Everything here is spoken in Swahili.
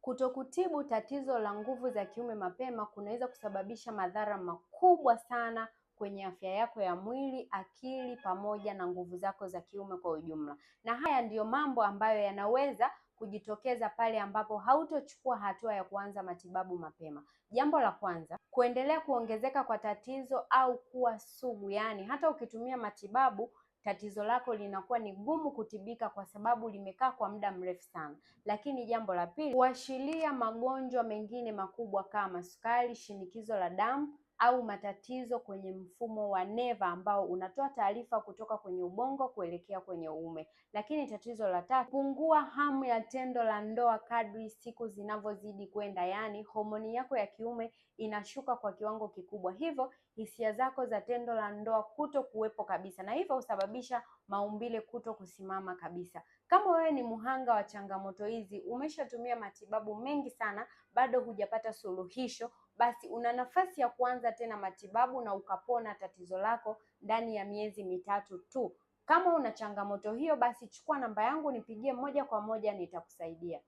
Kutokutibu tatizo la nguvu za kiume mapema kunaweza kusababisha madhara makubwa sana kwenye afya yako ya mwili, akili pamoja na nguvu zako za kiume kwa ujumla. Na haya ndiyo mambo ambayo yanaweza kujitokeza pale ambapo hautochukua hatua ya kuanza matibabu mapema. Jambo la kwanza, kuendelea kuongezeka kwa tatizo au kuwa sugu, yaani hata ukitumia matibabu tatizo lako linakuwa ni gumu kutibika kwa sababu limekaa kwa muda mrefu sana. Lakini jambo la pili, kuashiria magonjwa mengine makubwa kama sukari, shinikizo la damu au matatizo kwenye mfumo wa neva ambao unatoa taarifa kutoka kwenye ubongo kuelekea kwenye uume. Lakini tatizo la tatu, kupungua hamu ya tendo la ndoa kadri siku zinavyozidi kwenda, yaani homoni yako ya kiume inashuka kwa kiwango kikubwa, hivyo hisia zako za tendo la ndoa kuto kuwepo kabisa, na hivyo husababisha maumbile kuto kusimama kabisa. Kama wewe ni mhanga wa changamoto hizi, umeshatumia matibabu mengi sana, bado hujapata suluhisho, basi una nafasi ya kuanza tena matibabu na ukapona tatizo lako ndani ya miezi mitatu tu. Kama una changamoto hiyo, basi chukua namba yangu nipigie moja kwa moja, nitakusaidia.